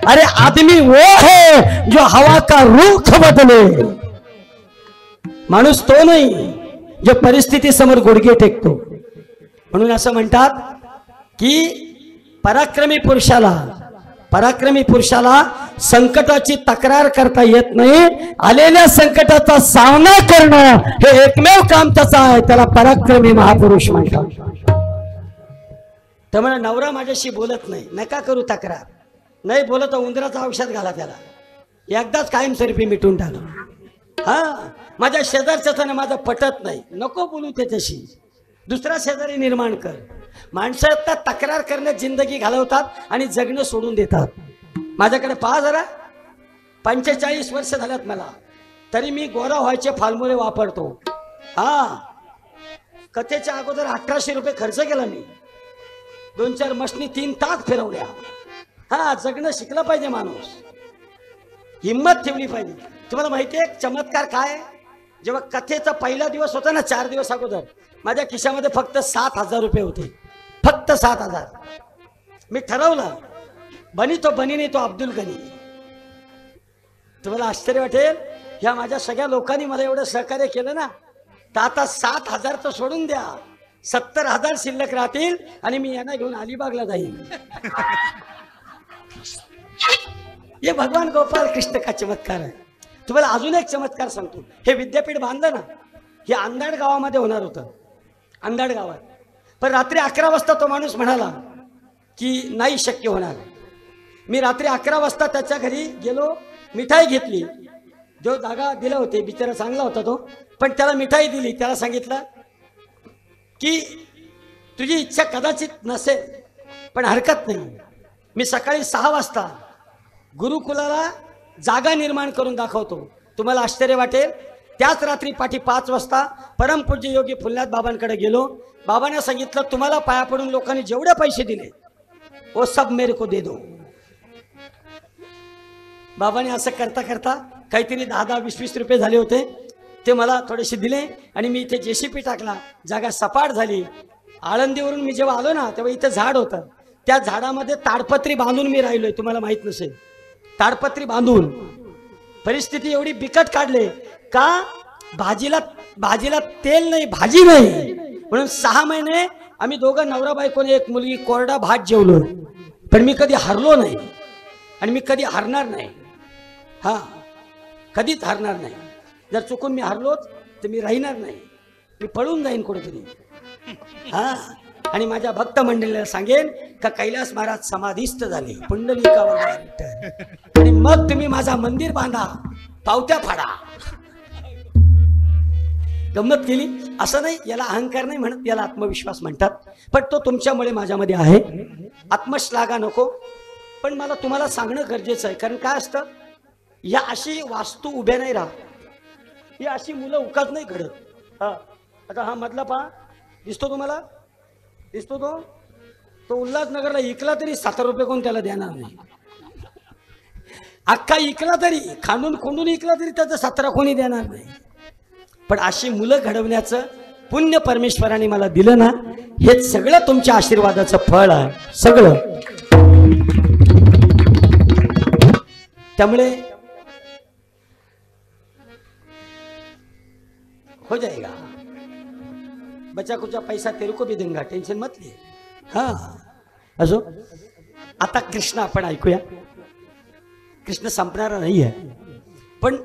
अरे आदमी वो है जो हवा का रुख बदले। माणूस तो नाही जो परिस्थिती समोर गुडघे टेकतो। म्हणून असं म्हणतात की पराक्रमी पुरुषाला संकटाची तक्रार करता येत नाही, आलेल्या संकटाचा सामना करणं हे एकमेव काम त्याचं आहे, त्याला पराक्रमी महापुरुष म्हणतात। त्यामुळे नवरा माझ्याशी बोलत नाही, नका करू तक्रार, नाही बोलत तर उंदराचं औषध घाला त्याला, एकदाच कायमस्वरूपी मिटून टाका। हा, माझ्या शेजारच्याचं माझं पटत नाही, नको बोलू त्याच्याशी, दुसरा शेजारी निर्माण कर। माणसं आता तक्रार करण्यात जिंदगी घालवतात आणि जगणं सोडून देतात। माझ्याकडे पहा जरा, 45 वर्ष झाल्यात मला, तरी मी गोरा व्हायचे फॉर्म्युले वापरतो। हा, कथेच्या अगोदर 1800 रुपये खर्च केला मी, 2-4 मशनी 3 तास फिरवल्या। हा, जगणं शिकलं पाहिजे माणूस, हिम्मत ठेवली पाहिजे। तुम्हाला माहिती आहे चमत्कार काय? जेव्हा कथेचा पहिला दिवस होता ना, 4 दिवस अगोदर माझ्या खिशामध्ये फक्त 7000 रुपये होते, फक्त 7000। मी ठरवलं, बनी तो बनी नाही तो अब्दुल गनी। तुम्हाला आश्चर्य वाटेल, ह्या माझ्या सगळ्या लोकांनी मला एवढं सहकार्य केलं ना, तर आता 7000 तर सोडून द्या, 70000 शिल्लक राहतील आणि मी यांना घेऊन अलिबागला जाईन। हे भगवान गोपाल कृष्ण का चमत्कार आहे। तुम्हाला अजून एक चमत्कार सांगतो। हे विद्यापीठ बांधलं ना, हे अंधाड गावामध्ये होणार होतं, अंधाड गावात, पण रात्री 11 वाजता तो माणूस म्हणाला की नाही शक्य होणार। मी रात्री 11 वाजता त्याच्या घरी गेलो, मिठाई घेतली, जो जागा दिला होते बिचारा चांगला होता तो, पण त्याला मिठाई दिली, त्याला सांगितलं की तुझी इच्छा कदाचित नसेल पण हरकत नाही, मी सकाळी 6 वाजता गुरुकुलाला जागा निर्माण करून दाखवतो। तुम्हाला आश्चर्य वाटेल, त्याच रात्री पाठी 5 वाजता परमपूज्य योगी फुलनाथ बाबांकडे गेलो। बाबांना सांगितलं तुम्हाला पाया पडून लोकांनी जेवढे पैसे दिले वो सब मेरे को दे दो। बाबांनी असं करता करता काहीतरी 10-20 रुपये झाले होते, ते मला थोडेसे दिले आणि मी इथे जेसीपी टाकला, जागा सपाट झाली। आळंदीवरून मी जेव्हा आलो ना, तेव्हा इथे झाड होतं, त्या झाडामध्ये ताडपत्री बांधून मी राहिलोय। तुम्हाला माहित नसेल, ताडपत्री बांधून परिस्थिती एवढी बिकट काढले का, भाजीला तेल नाही, भाजी नाही, म्हणून 6 महिने आम्ही दोघं नवरा बायकोने, एक मुलगी, कोरडा भात जेवलो। पण मी कधी हरलो नाही आणि मी कधी हरणार नाही। हा, कधीच हरणार नाही। जर चुकून मी हरलोच तर मी राहणार नाही, मी पळून जाईन कुठेतरी। हा, आणि माझ्या भक्त मंडळीला सांगेन का कैलास महाराज समाधीस्थ झाले, पुंडलिकावर आणि मग तुम्ही माझा मंदिर बांधा, पावत्या फाडा। गंमत केली असं नाही, याला अहंकार नाही म्हणत, याला आत्मविश्वास म्हणतात, पण तो तुमच्यामुळे माझ्यामध्ये आहे। आत्मश्लाघा नको, पण मला तुम्हाला सांगणं गरजेचं आहे, कारण काय असतं, या अशी वास्तू उभ्या नाही राहत, ही अशी मुलं उकाच नाही घडत। हा, आता हा मधला पहा, दिसतो तुम्हाला, दिसतो तो उल्हासनगरला इकला तरी 7 रुपये कोण त्याला देणार नाही, अख्खा इकला तरी, खांडून खोंडून इकला तरी त्याचं 17 कोणी देणार नाही। पण अशी मुलं घडवण्याचं पुण्य परमेश्वराने मला दिलं ना, हे सगळं तुमच्या आशीर्वादाचं फळ आहे, सगळं। त्यामुळे हो जाएगा, बचा कुचा पैसा तेरे को भी दूंगा, टेंशन मत ले। हा, असो, आता कृष्ण आपण ऐकूया। कृष्ण संपणारा नाही आहे, पण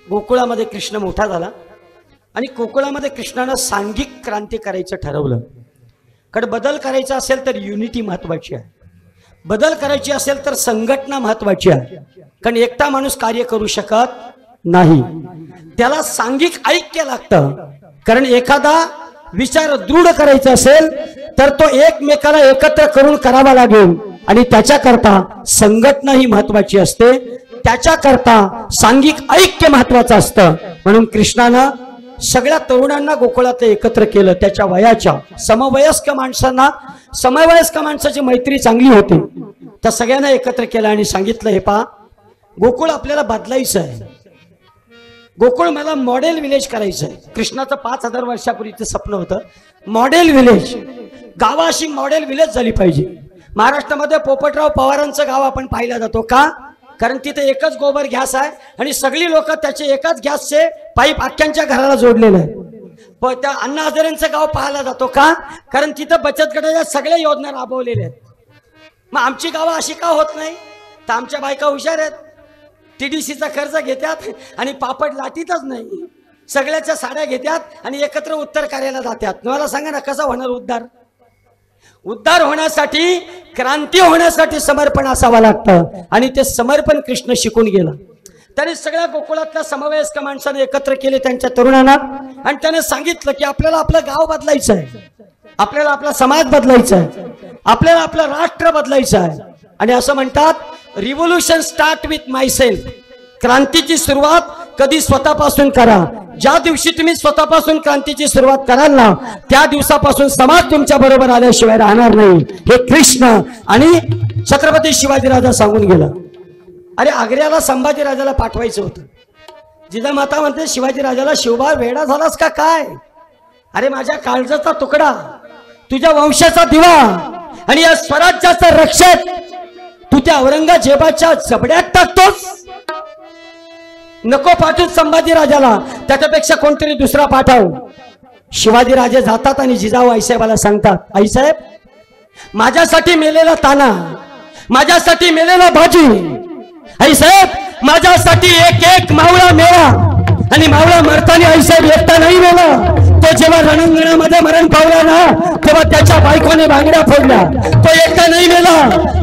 गोकुळामध्ये कृष्ण मोठा झाला आणि गोकुळामध्ये कृष्णानं सांघिक क्रांती करायचं ठरवलं। कारण बदल करायचा असेल तर युनिटी महत्वाची आहे, बदल करायची असेल तर संघटना महत्वाची आहे, कारण एकटा माणूस कार्य करू शकत नाही, त्याला सांघिक ऐक्य लागतं। कारण एखादा विचार दृढ करायचा असेल तर तो एकमेकाला एकत्र करून करावा लागेल आणि त्याच्याकरता संघटना ही महत्वाची असते, त्याच्याकरता सांघिक ऐक्य महत्वाचं असतं। म्हणून कृष्णानं सगळ्या तरुणांना गोकुळात एकत्र केलं, त्याच्या वयाच्या समवयस्क माणसांना, समवयस्क माणसाची मैत्री चांगली होती, त्या सगळ्यांना एकत्र केलं आणि सांगितलं हे पहा, गोकुळ आपल्याला बदलायचं आहे, गोकुळ मला मॉडेल विलेज करायचं आहे. कृष्णाचं 5000 वर्षापूर्वीचं स्वप्न होतं. मॉडेल विलेज, गावाशी मॉडेल विलेज झाली पाहिजे. महाराष्ट्रामध्ये पोपटराव पवारांचं गाव आपण पाहिला जातो का? कारण तिथे एकच गोबर गॅस आहे आणि सगळी लोक त्याचे एकाच गॅसचे पाईप अख्ख्यांच्या घराला जोडलेले आहे. पण त्या अण्णा हजारेंचं गाव पाहायला जातो का? कारण तिथं बचत गटाच्या सगळ्या योजना राबवलेल्या आहेत. मग आमची गावं अशी का होत नाही? तर आमच्या बायका हुशार आहेत. TDCचा कर्ज घेतात आणि पापड लाटीतच नाही, सगळ्याच्या साड्या घेतात आणि एकत्र उत्तर कार्याला जातात. मला सांगा ना कसा होणार उद्धार? उद्धार होण्यासाठी, क्रांती होण्यासाठी समर्पण असावं लागतं आणि ते समर्पण कृष्ण शिकून गेला. त्याने सगळ्या गोकुळातल्या समवयस्क माणसाने एकत्र केले त्यांच्या तरुणांना आणि त्याने सांगितलं की आपल्याला आपलं गाव बदलायचं आहे, आपल्याला आपला समाज बदलायचा आहे, आपल्याला आपलं राष्ट्र बदलायचं आहे. आणि असं म्हणतात revolution start with my self. क्रांतीची सुरुवात कधी स्वतःपासून करा. ज्या दिवशी तुम्ही स्वतःपासून क्रांतीची सुरुवात कराल ना, त्या दिवसापासून समाज तुमच्या बरोबर आल्याशिवाय राहणार नाही. हे कृष्ण आणि छत्रपती शिवाजीराजा सांगून गेला. अरे आग्र्याला संभाजीराजाला पाठवायचं होतं. जिजामाता म्हणते शिवाजीराजाला, शिवबा वेडा झालास का काय? अरे माझ्या काळजाचा तुकडा, तुझ्या वंशाचा दिवा आणि या स्वराज्याचा रक्षक तू त्या औरंगजेबाच्या जबड्यात टाकतोस. नको पाठवू संभाजीराजाला, त्याच्यापेक्षा कोणतरी दुसरा पाठव. शिवाजीराजे जातात आणि जिजाऊ आईसाहेबाला सांगतात, आईसाहेब माझ्यासाठी मेलेला ताना, माझ्यासाठी मेलेला बाजी, आईसाहेब माझ्यासाठी एक एक मावळा मेला आणि मावळा मरताना आईसाहेब एकटा नाही मेला. तो जेव्हा रणांगणामध्ये मरण पावला ना, तेव्हा त्याच्या बायकोने बांगड्या फोडल्या. तो एकटा नाही मेला.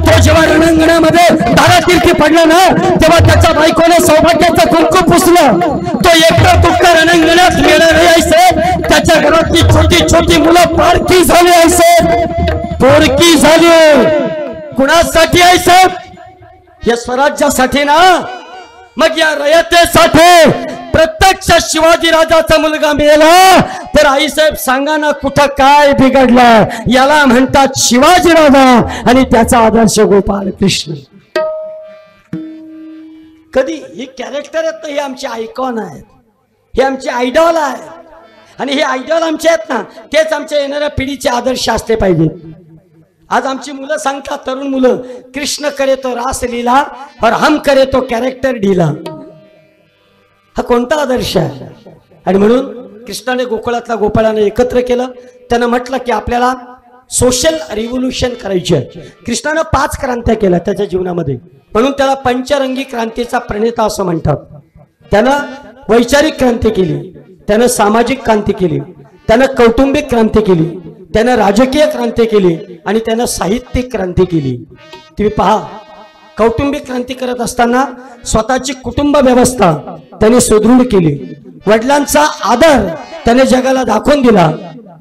तो जेव्हा रणांगणामध्ये धारातीर्थी पडला ना, तेव्हा त्याच्या बायकोने सौभाग्याचं कुंकू पुसलं. तो एकटा तुटका रणांगणात मेला नाही आईसाहेब. त्याच्या घरातली छोटी छोटी मुलं पारखी झाली आईसाहेब, पोरकी झाली. कुणासाठी आईसाहेब? या स्वराज्यासाठी ना. मग या रयतेसाठी प्रत्यक्ष शिवाजीराजाचा मुलगा मेला तर आईसाहेब सांगा ना कुठं काय बिघडलं? याला म्हणतात शिवाजीराजा आणि त्याचा आदर्श गोपाल कृष्ण. कधी ही कॅरेक्टर आहेत, हे आमचे आयकॉन आहेत, हे आमचे आयडॉल आहेत आणि हे आयडॉल आमचे आहेत ना, तेच आमच्या येणाऱ्या पिढीचे आदर्श असले पाहिजेत. आज आमची मुलं सांगतात, तरुण मुलं, कृष्ण करे तो रास लीला और हम करे तो कॅरेक्टर ढीला. हा कोणता आदर्श आहे? आणि म्हणून कृष्णाने गोकुळातला गोपाळाने एकत्र केलं. त्यानं म्हटलं की आपल्याला सोशल रिव्होल्यूशन करायची आहे. कृष्णानं 5 क्रांत्या केल्या त्याच्या जीवनामध्ये, म्हणून त्याला पंचरंगी क्रांतीचा प्रणेता असं म्हणतात. त्यानं वैचारिक क्रांती केली, त्यानं सामाजिक क्रांती केली, त्यानं कौटुंबिक क्रांती केली, त्यानं राजकीय क्रांती केली आणि त्यानं साहित्यिक क्रांती केली. तुम्ही पहा, कौटुंबिक क्रांती करत असताना स्वतःची कुटुंब व्यवस्था त्याने सुदृढ केली. वडिलांचा आदर त्याने जगाला दाखवून दिला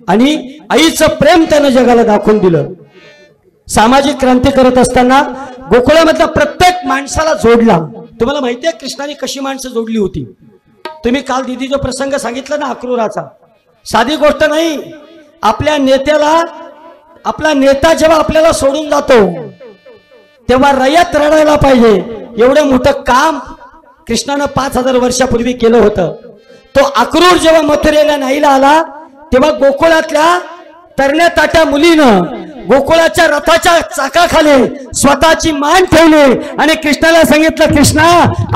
आणि आईचं प्रेम त्याने जगाला दाखवून दिलं. सामाजिक क्रांती करत असताना गोकुळामधल्या प्रत्येक माणसाला जोडला. तुम्हाला माहिती आहे कृष्णाने कशी माणसं जोडली होती? तुम्ही काल दिदी जो प्रसंग सांगितला ना अक्रूराचा, साधी गोष्ट नाही. आपल्या नेत्याला, आपला नेता जेव्हा आपल्याला सोडून जातो तेव्हा रयत रडायला पाहिजे. एवढं मोठं काम कृष्णानं 5000 वर्षापूर्वी केलं होतं. तो अक्रूर जेव्हा मथुरेला न्यायला आला तेव्हा गोकुळातल्या तरण्या ताट्या मुलीनं गोकुळाच्या रथाच्या चाकाखाली स्वतःची मान ठेवली आणि कृष्णाला सांगितलं, कृष्णा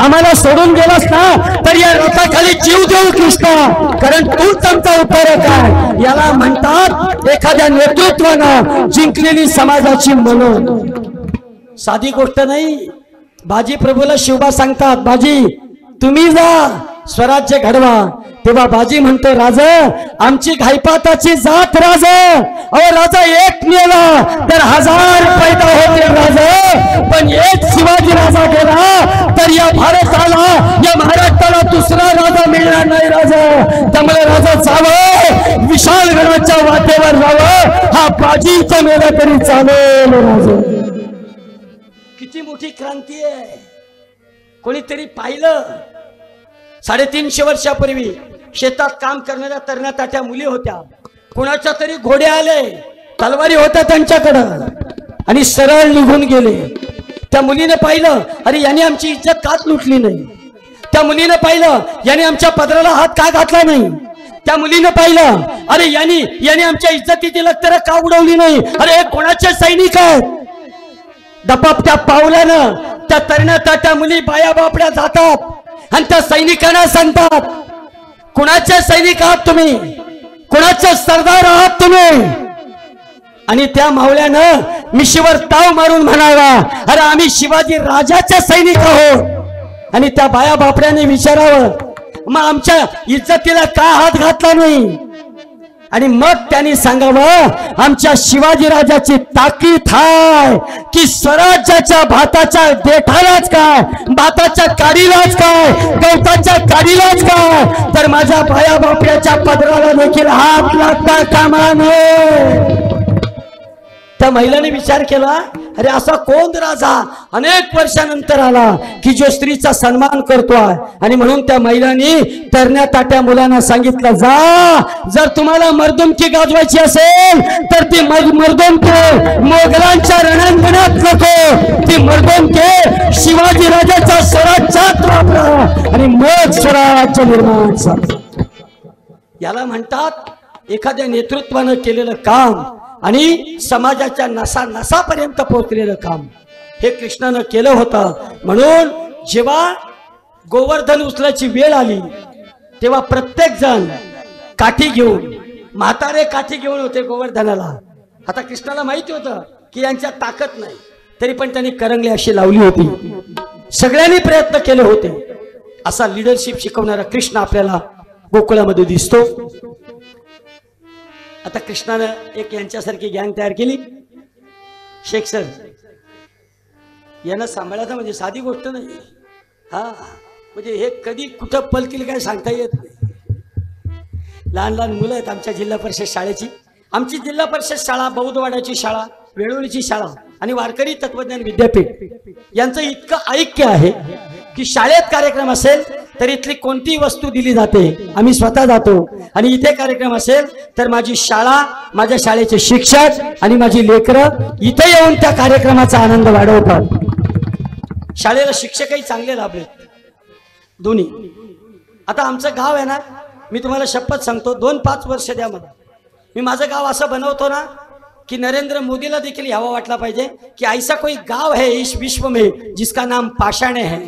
आम्हाला सोडून गेलास ना तर या रथाखाली जीव देऊ कृष्णा, कारण तूच आमचा उत्तरक आहे. याला म्हणतात एखाद्या नेतृत्वानं जिंकलेली समाजाची मनोन. साधी गोष्ट नाही. बाजी प्रभूला शिवबा सांगतात, बाजी तुम्ही जा स्वराज्य घडवा. तेव्हा बाजी म्हणतो, राजा आमची घाईपाताची जात राजा. अहो राजा एक नेला तर 1000 पैदा होते राजा, पण एक शिवाजी राजा गेला तर या भारताला, या महाराष्ट्राला दुसरा राजा मिळणार नाही राजा. त्यामुळे राजा जावं, विशाल गणाच्या वाटेवर जावं. हा बाजीचा मेला तरी चालेल राजा. किती मोठी क्रांती आहे. कोणीतरी पाहिलं 350 वर्षापूर्वी शेतात काम करणाऱ्या तरण्या ताट्या मुली होत्या. कुणाच्या तरी घोडे आले, तलवारी होत्या त्यांच्याकडं आणि सरळ निघून गेले. त्या मुलीने पाहिलं, अरे याने आमची इज्जत काच लुटली नाही. त्या मुलीनं पाहिलं याने आमच्या पदराला हात का घातला नाही. त्या मुलीनं पाहिलं अरे याने आमच्या इज्जतीची लक्तर का उडवली नाही. अरे हे कोणाचे सैनिक आहेत. दपापत्या पावलानं त्या तरुणात त्या मुली बाया बापड्या जातात आणि त्या सैनिकांना सांगतात कुणाचे सैनिक आहात तुम्ही, कुणाचे सरदार आहात तुम्ही. आणि त्या मावळ्यानं मिशीवर ताव मारून म्हणाला अरे आम्ही शिवाजी राजाचे सैनिक आहोत. आणि त्या बाया बापड्याने विचारावं मग आमच्या इज्जतीला का हात घातला नाही. आणि मग त्यांनी सांगावं आमच्या शिवाजी राजाची ताकीद आहे की स्वराज्याच्या भाताच्या देठालाच काय, भाताच्या काडीलाच काय, गवताच्या काडीलाच काय, तर माझ्या बाया बापड्याच्या पदराला देखील हात लागता कामा नये. त्या महिलाने विचार केला अरे असा कोण राजा अनेक वर्षानंतर आला की जो स्त्रीचा सन्मान करतोय. आणि म्हणून त्या महिलांनी तरण्या ताट्या मुलांना सांगितलं जा जर तुम्हाला मर्दुमकी गाजवायची असेल तर ती मर्दुमकी मोगलांच्या रणांगणात नको, ती मर्दुमकी शिवाजी राजाच्या स्वराज्यात वापरा आणि मग स्वराज्य निर्माण झालं. याला म्हणतात एखाद्या नेतृत्वानं केलेलं काम आणि समाजाच्या नसा नसापर्यंत पोहोचलेलं काम हे कृष्णानं केलं होतं. म्हणून जेव्हा गोवर्धन उचलायची वेळ आली तेव्हा प्रत्येक जण काठी घेऊन, म्हातारे काठी घेऊन होते गोवर्धनाला. आता कृष्णाला माहिती होतं की यांच्या ताकद नाही, तरी पण त्यांनी करंगली अशी लावली होती. सगळ्यांनी प्रयत्न केले होते. असा लिडरशिप शिकवणारा कृष्ण आपल्याला गोकुळामध्ये दिसतो. आता कृष्णानं एक यांच्यासारखी गँग तयार केली. शेख सर यांना सांभाळायचं म्हणजे साधी गोष्ट नाही. हा म्हणजे हे कधी कुठं पलतील काय सांगता येत नाही. लहान लहान मुलं आहेत आमच्या जिल्हा परिषद शाळेची. आमची जिल्हा परिषद शाळा, बौद्धवाड्याची शाळा, वेळोळीची शाळा आणि वारकरी तत्वज्ञान विद्यापीठ यांचं इतकं ऐक्य आहे की शाळेत कार्यक्रम असेल तर इथली कोणतीही वस्तू दिली जाते, आम्ही स्वतः जातो. आणि इथे कार्यक्रम असेल तर माझी शाळा, माझ्या शाळेचे शिक्षक आणि माझी लेकरं इथे येऊन त्या कार्यक्रमाचा आनंद वाढवतात. शाळेला शिक्षकही चांगले लाभले दोन्ही. आता आमचं गाव आहे ना, मी तुम्हाला शपथ सांगतो 2-5 वर्ष द्या मला, मी माझं गाव असं बनवतो ना कि नरेंद्र मोदीला देखील यावा वाटला पाहिजे कि ऐसा कोई गांव है इस विश्व में जिसका नाम पाषाणे है,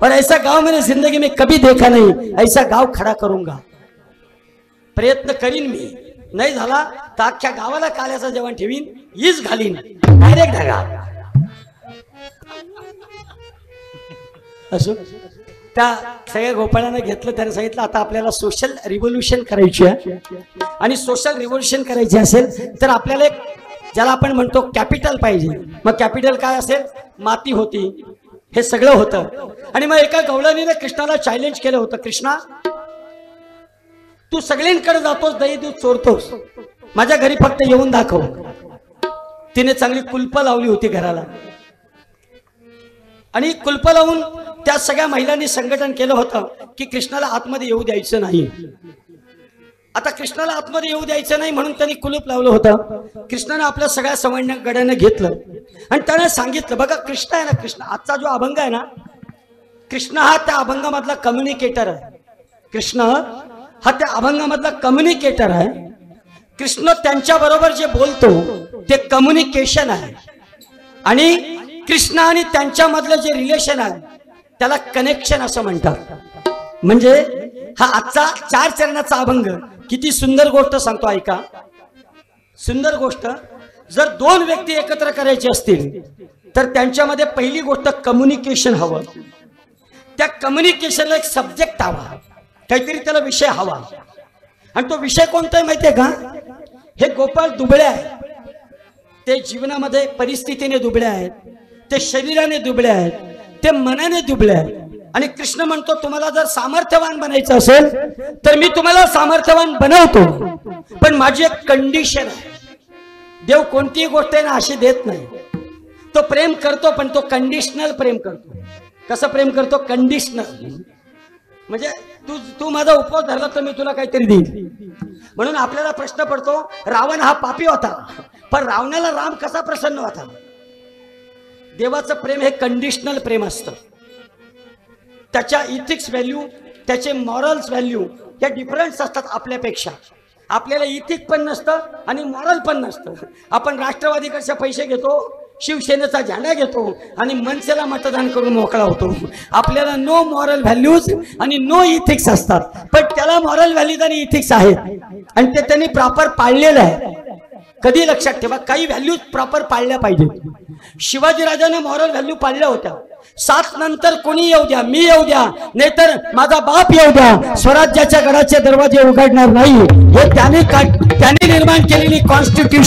और ऐसा गांव मैंने जिंदगी में कभी देखा नहीं, ऐसा गांव खड़ा करूंगा. प्रयत्न करीन मी, नाही झाला तर अख्ख्या गावाला काल्याचं जेवण ठेवीन, हीच घालीन डायरेक्ट ढगा. असो त्या सगळ्या गोपाळांना घेतलं, त्याने सांगितलं आता आपल्याला सोशल रिव्होल्यूशन करायची आहे. आणि सोशल रिव्होल्यूशन करायची असेल तर आपल्याला एक ज्याला आपण म्हणतो कॅपिटल पाहिजे. मग कॅपिटल काय असेल? माती होती, हे सगळं होतं. आणि मग एका गवळणीने कृष्णाला चॅलेंज केलं होतं, कृष्णा तू सगळ्यांकडे जातोस, दही दूध चोरतोस, माझ्या घरी फक्त येऊन दाखव. तिने चांगली कुलप लावली होती घराला, आणि कुलप लावून त्या सगळ्या महिलांनी संघटन केलं होतं की कृष्णाला आतमध्ये येऊ द्यायचं नाही. आता कृष्णाला आतमध्ये येऊ द्यायचं नाही म्हणून त्यांनी कुलूप लावलं होतं. कृष्णाने आपल्या सगळ्या सवयगड्यांना घेतलं आणि त्याने सांगितलं, बघा कृष्ण आहे ना, कृष्ण आजचा जो अभंग आहे ना, कृष्ण हा त्या अभंगामधला कम्युनिकेटर आहे. कृष्ण हा त्या अभंगामधला कम्युनिकेटर आहे. कृष्ण त्यांच्या बरोबर जे बोलतो ते कम्युनिकेशन आहे. आणि कृष्ण आणि त्यांच्यामधलं जे रिलेशन आहे त्याला कनेक्शन असं म्हणतात. म्हणजे हा आजचा 4 चरणाचा अभंग किती सुंदर गोष्ट सांगतो, ऐका. सुंदर गोष्ट, जर 2 व्यक्ती एकत्र करायचे असतील तर त्यांच्यामध्ये पहिली गोष्ट कम्युनिकेशन हवं. त्या कम्युनिकेशनला एक सब्जेक्ट हवा, काहीतरी त्याला विषय हवा. आणि तो विषय कोणता आहे माहितीये का? हे गोपाळ दुबळे आहेत, ते जीवनामध्ये परिस्थितीने दुबळे आहेत, ते शरीराने दुबळे आहेत, ते मनाने दुबळे आहेत. आणि कृष्ण म्हणतो तुम्हाला जर सामर्थ्यवान बनायचं असेल तर मी तुम्हाला सामर्थ्यवान बनवतो, पण माझी एक कंडिशन आहे. देव कोणतीही गोष्ट आहे ना अशी देत नाही. तो प्रेम करतो पण तो कंडिशनल प्रेम करतो. कसं प्रेम करतो? कंडिशनल. म्हणजे तू माझा उपवास धरला तर मी तुला काहीतरी देईन. म्हणून आपल्याला प्रश्न पडतो, रावण हा पापी होता पण रावणाला राम कसा प्रसन्न होता? देवाचं प्रेम हे कंडिशनल प्रेम असतं. त्याच्या इथिक्स व्हॅल्यू, त्याचे मॉरल्स व्हॅल्यू या डिफरन्स असतात आपल्यापेक्षा. आपल्याला इथिक पण नसतं आणि मॉरल पण नसतं. आपण राष्ट्रवादीकडचे पैसे घेतो, शिवसेनेचा झेंडा घेतो आणि मनसेला मतदान करून मोकळा होतो. आपल्याला नो मॉरल व्हॅल्यूज आणि नो इथिक्स असतात. पण त्याला मॉरल व्हॅल्यूज आणि इथिक्स आहेत आणि ते त्यांनी प्रॉपर पाळलेलं आहे. कधी लक्षात ठेवा, काही व्हॅल्यूज प्रॉपर पाळल्या पाहिजेत. शिवाजीराजाने मॉरल व्हॅल्यू पाळल्या होत्या. 7 नंतर कोणी येऊ द्या, मी येऊ द्या, नाहीतर माझा बाप येऊ द्या, स्वराज्याच्या गडाचे दरवाजे उघडणार नाही, हे त्याने निर्माण केलेली कॉन्स्टिट्यूशन